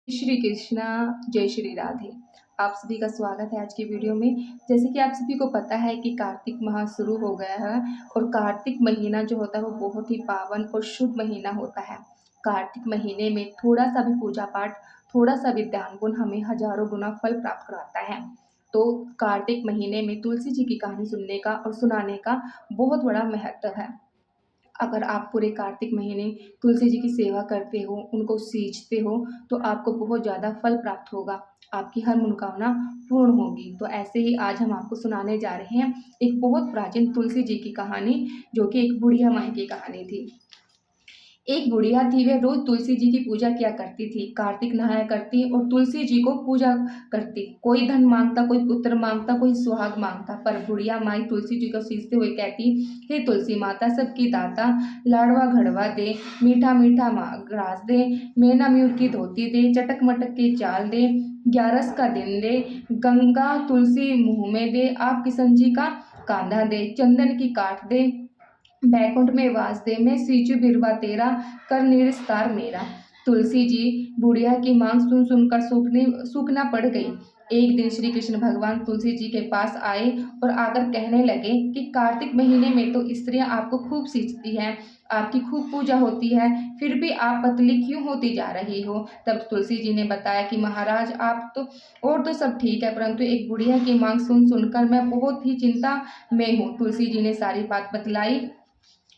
श्री कृष्णा, जय श्री राधे। आप सभी का स्वागत है आज की वीडियो में। जैसे कि आप सभी को पता है कि कार्तिक माह शुरू हो गया है और कार्तिक महीना जो होता है वो बहुत ही पावन और शुभ महीना होता है। कार्तिक महीने में थोड़ा सा भी पूजा पाठ, थोड़ा सा भी ध्यान गुण हमें हजारों गुना फल प्राप्त कराता है। तो कार्तिक महीने में तुलसी जी की कहानी सुनने का और सुनाने का बहुत बड़ा महत्व है। अगर आप पूरे कार्तिक महीने तुलसी जी की सेवा करते हो, उनको सींचते हो, तो आपको बहुत ज़्यादा फल प्राप्त होगा। आपकी हर मनोकामना पूर्ण होगी। तो ऐसे ही आज हम आपको सुनाने जा रहे हैं एक बहुत प्राचीन तुलसी जी की कहानी, जो कि एक बुढ़िया माई की कहानी थी। एक बुढ़िया थी, वह रोज तुलसी जी की पूजा किया करती थी। कार्तिक नहाया करती और तुलसी जी को पूजा करती। कोई धन मांगता, कोई पुत्र मांगता, कोई सुहाग मांगता, पर बुढ़िया माई तुलसी जी को सींचते हुए कहती, हे तुलसी माता सबकी दाता, लाडवा घड़वा दे, मीठा मीठा ग्रास दे, मैना म्यूर की धोती दे, चटक मटक की चाल दे, ग्यारस का दिन दे, गंगा तुलसी मुंह में दे, आप किशन जी का कांधा दे, चंदन की काट दे, बैकुंठ में वास दे, मैं सींचू बिरवा तेरा, कर निस्तार मेरा। तुलसी जी बुढ़िया की मांग सुन सुनकर सूखना पड़ गई। एक दिन श्री कृष्ण भगवान तुलसी जी के पास आए और आकर कहने लगे कि कार्तिक महीने में तो स्त्रियां आपको खूब सींचती हैं, आपकी खूब पूजा होती है, फिर भी आप पतली क्यों होती जा रही हो। तब तुलसी जी ने बताया कि महाराज, आप तो और तो सब ठीक है, परंतु एक बुढ़िया की मांग सुन सुनकर मैं बहुत ही चिंता में हूँ। तुलसी जी ने सारी बात बतलाई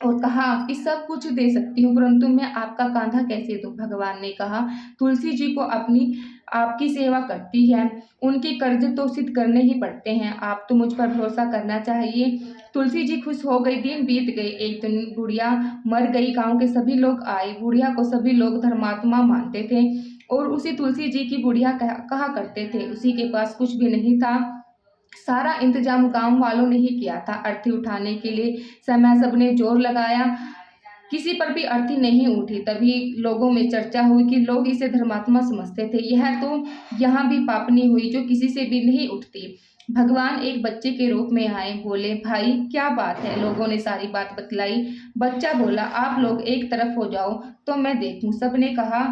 और कहा कि सब कुछ दे सकती हूँ, परंतु मैं आपका कांधा कैसे दूं। भगवान ने कहा, तुलसी जी को अपनी आपकी सेवा करती है, उनके कर्ज तो सिद्ध करने ही पड़ते हैं, आप तो मुझ पर भरोसा करना चाहिए। तुलसी जी खुश हो गई। दिन बीत गए। एक दिन बुढ़िया मर गई। गांव के सभी लोग आए। बुढ़िया को सभी लोग धर्मात्मा मानते थे और उसी तुलसी जी की बुढ़िया कहा करते थे। उसी के पास कुछ भी नहीं था, सारा इंतजाम गांव वालों ने ही किया था। अर्थी उठाने के लिए समय सबने जोर लगाया, किसी पर भी अर्थी नहीं उठी। तभी लोगों में चर्चा हुई कि लोग इसे धर्मात्मा समझते थे, यह तो यहाँ भी पापनी हुई जो किसी से भी नहीं उठती। भगवान एक बच्चे के रूप में आए, बोले, भाई क्या बात है। लोगों ने सारी बात बतलाई। बच्चा बोला, आप लोग एक तरफ हो जाओ तो मैं देखूं। सबने कहा,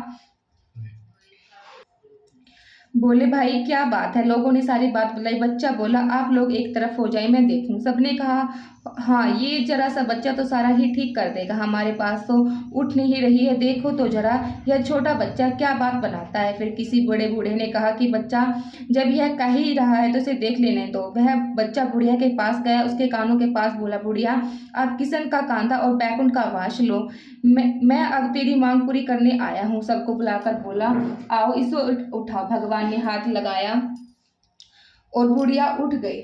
बोले, भाई क्या बात है। लोगों ने सारी बात बताई। बच्चा बोला, आप लोग एक तरफ हो जाए, मैं देखूं। सबने कहा, हाँ ये जरा सा बच्चा तो सारा ही ठीक कर देगा, हमारे पास तो उठ नहीं रही है, देखो तो जरा यह छोटा बच्चा क्या बात बनाता है। फिर किसी बड़े बूढ़े ने कहा कि बच्चा जब यह कह ही रहा है तो इसे देख लेने दो। वह बच्चा बुढ़िया के पास गया, उसके कानों के पास बोला, बुढ़िया आप किशन का कांधा और बैकुंठ का वास लो, मैं अब तेरी मांग पूरी करने आया हूँ। सबको बुलाकर बोला, आओ इसको उठाओ। भगवान ने हाथ लगाया और बुढ़िया उठ गई।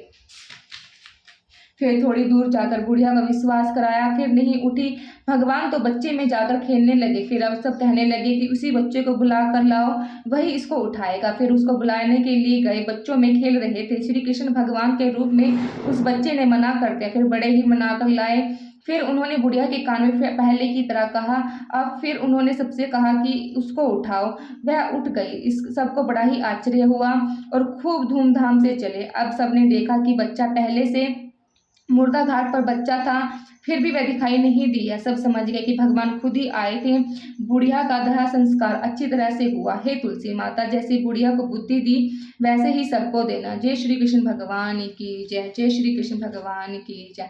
फिर थोड़ी दूर जाकर बुढ़िया का विश्वास कराया, फिर नहीं उठी। भगवान तो बच्चे में जाकर खेलने लगे। फिर अब सब कहने लगे कि उसी बच्चे को बुला कर लाओ, वही इसको उठाएगा। फिर उसको बुलाने के लिए गए, बच्चों में खेल रहे थे। श्री कृष्ण भगवान के रूप में उस बच्चे ने मना कर दिया। फिर बड़े ही मना कर लाए। फिर उन्होंने बुढ़िया के कान में पहले की तरह कहा। अब फिर उन्होंने सबसे कहा कि उसको उठाओ। वह उठ गई। इस सबको बड़ा ही आश्चर्य हुआ और खूब धूमधाम से चले। अब सबने देखा कि बच्चा पहले से मुर्दा घाट पर बच्चा था, फिर भी वह दिखाई नहीं दिया। सब समझ गए कि भगवान खुद ही आए थे। बुढ़िया का दाह संस्कार अच्छी तरह से हुआ। हे तुलसी माता, जैसे बुढ़िया को बुद्धि दी वैसे ही सबको देना। जय श्री कृष्ण भगवान की जय, जय श्री कृष्ण भगवान की जय।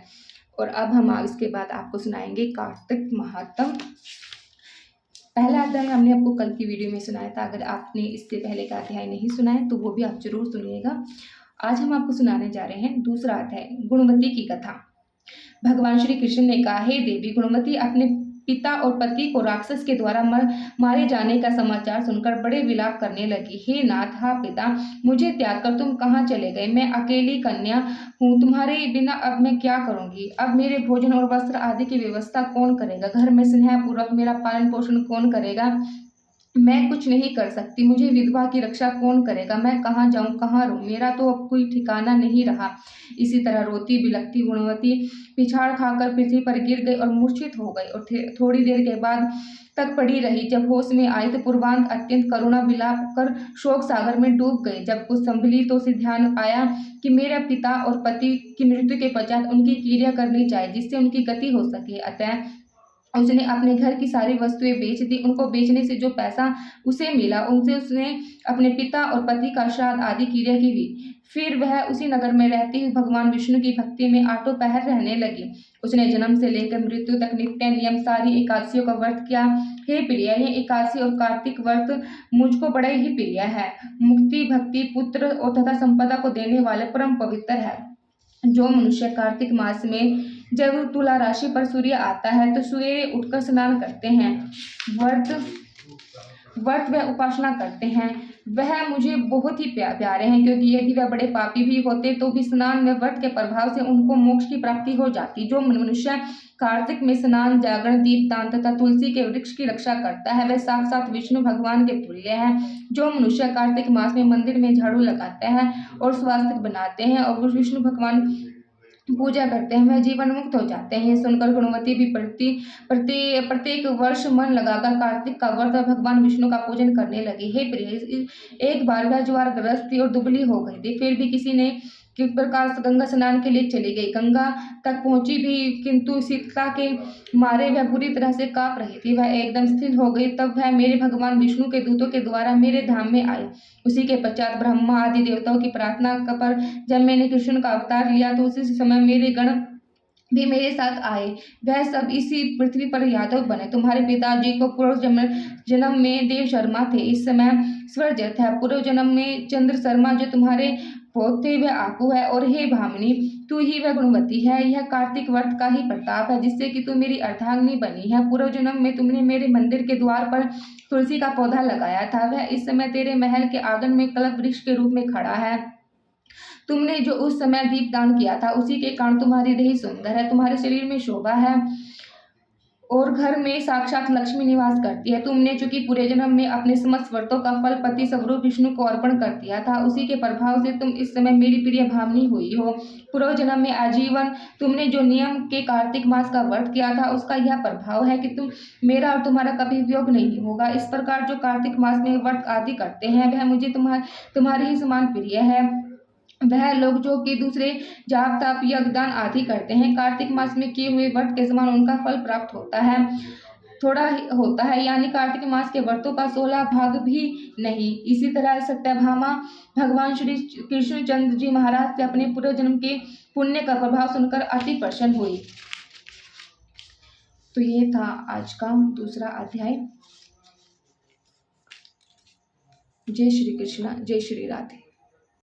और अब हम इसके बाद आपको सुनाएंगे कार्तिक महात्म। पहला अध्याय हमने आपको कल की वीडियो में सुनाया था। अगर आपने इससे पहले का अध्याय नहीं सुना है तो वो भी आप जरूर सुनिएगा। आज हम आपको सुनाने जा रहे हैं दूसरा अध्याय, गुणवती की कथा। भगवान श्री कृष्ण ने कहा, हे देवी, गुणवती अपने पिता और पति को राक्षस के द्वारा मारे जाने का समाचार सुनकर बड़े विलाप करने लगी। हे नाथ, हा पिता, मुझे त्याग कर तुम कहाँ चले गए। मैं अकेली कन्या हूँ, तुम्हारे बिना अब मैं क्या करूंगी। अब मेरे भोजन और वस्त्र आदि की व्यवस्था कौन करेगा। घर में स्नेह पूर्वक मेरा पालन पोषण कौन करेगा। मैं कुछ नहीं कर सकती। मुझे विधवा की रक्षा कौन करेगा। मैं कहाँ जाऊँ, कहाँ रहूँ, मेरा तो अब कोई ठिकाना नहीं रहा। इसी तरह रोती बिलखती गुणवती पिछाड़ खाकर पृथ्वी पर गिर गई और मूर्छित हो गई और थोड़ी देर के बाद तक पड़ी रही। जब होश में आई तो पूर्वांत अत्यंत करुणा विलाप कर शोक सागर में डूब गई। जब कुछ संभली तो उसे ध्यान आया कि मेरे पिता और पति की मृत्यु के पश्चात उनकी क्रिया करनी चाहिए, जिससे उनकी गति हो सके। अतः उसने अपने घर की सारी वस्तुएं बेच दी। उनको बेचने से जो पैसा उसे मिला, उनसे उसने अपने पिता और पति का श्राद्ध आदि क्रिया की हुई। फिर वह उसी नगर में रहती हुई भगवान विष्णु की भक्ति में आठों पहर रहने लगी। उसने जन्म से लेकर मृत्यु तक नित्य नियम सारी एकादशियों का व्रत किया। हे प्रिय, यह एकादशी और कार्तिक व्रत मुझको बड़े ही प्रिय है। मुक्ति, भक्ति, पुत्र और तथा संपदा को देने वाले परम पवित्र है। जो मनुष्य कार्तिक मास में जब तुला राशि पर सूर्य आता है तो सवेरे उठकर स्नान करते हैं, व्रत व्रत व उपासना करते हैं, वह मुझे बहुत ही प्यारे हैं, क्योंकि यदि वह बड़े पापी भी होते तो भी स्नान व व्रत के प्रभाव से उनको मोक्ष की प्राप्ति हो जाती। जो मनुष्य कार्तिक में स्नान, जागरण, दीपदान तथा तुलसी के वृक्ष की रक्षा करता है वह साक्षात विष्णु भगवान के तुल्य है। जो मनुष्य कार्तिक मास में मंदिर में झाड़ू लगाते हैं और स्वास्तिक बनाते हैं और विष्णु भगवान पूजा करते हैं वह जीवन मुक्त हो जाते हैं। ये सुनकर गुणवती भी प्रत्येक वर्ष मन लगाकर कार्तिक का व्रत और भगवान विष्णु का पूजन करने लगी। हे प्रिय, एक बार वह ज्वारग्रस्त थी और दुबली हो गई थी, फिर भी किस प्रकार से गंगा स्नान के लिए चली गई। गंगा तक पहुंची भी, किंतु शीतलता के मारे वह बुरी तरह से कांप रही थी। वह एकदम स्थिर हो गई। तब वह मेरे भगवान विष्णु के दूतों के द्वारा मेरे धाम में आई। उसी के पश्चात ब्रह्मा आदि देवताओं की प्रार्थना पर जब मैंने कृष्ण का अवतार लिया तो उसी समय मेरे गण भी मेरे साथ आए। वह सब इसी पृथ्वी पर यादव बने। तुम्हारे पिताजी को पूर्व जन्म में देव शर्मा थे, इस समय स्वर्जत है। पूर्व जन्म में चंद्र शर्मा जो तुम्हारे पोते वह आकू है। और हे भामिनी, तू ही वह गुणवती है। यह कार्तिक व्रत का ही प्रताप है जिससे कि तू मेरी अर्धांगिनी बनी है। पूर्व जन्म में तुमने मेरे मंदिर के द्वार पर तुलसी का पौधा लगाया था, वह इस समय तेरे महल के आंगन में कल्प वृक्ष के रूप में खड़ा है। तुमने जो उस समय दीपदान किया था उसी के कारण तुम्हारी देह सुंदर है, तुम्हारे शरीर में शोभा है और घर में साक्षात लक्ष्मी निवास करती है। तुमने चूंकि पूरे जन्म में अपने समस्त व्रतों का फल पति स्वरूप विष्णु को अर्पण कर दिया था, उसी के प्रभाव से तुम इस समय मेरी प्रिय भावनी हुई हो। पूर्व जन्म में आजीवन तुमने जो नियम के कार्तिक मास का व्रत किया था उसका यह प्रभाव है कि तुम मेरा और तुम्हारा कभी वियोग नहीं होगा। इस प्रकार जो कार्तिक मास में व्रत आदि करते हैं वह मुझे तुम्हारे ही समान प्रिय है। वह लोग जो कि दूसरे जाप ताप यज्ञ दान आदि करते हैं, कार्तिक मास में किए हुए व्रत के समान उनका फल प्राप्त होता है, थोड़ा ही होता है, यानी कार्तिक मास के व्रतों का 16 भाग भी नहीं। इसी तरह सत्यभामा भगवान श्री कृष्णचंद्र जी महाराज से अपने पूर्व जन्म के पुण्य का प्रभाव सुनकर अति प्रसन्न हुई। तो ये था आज का दूसरा अध्याय। जय श्री कृष्ण, जय श्री राधे।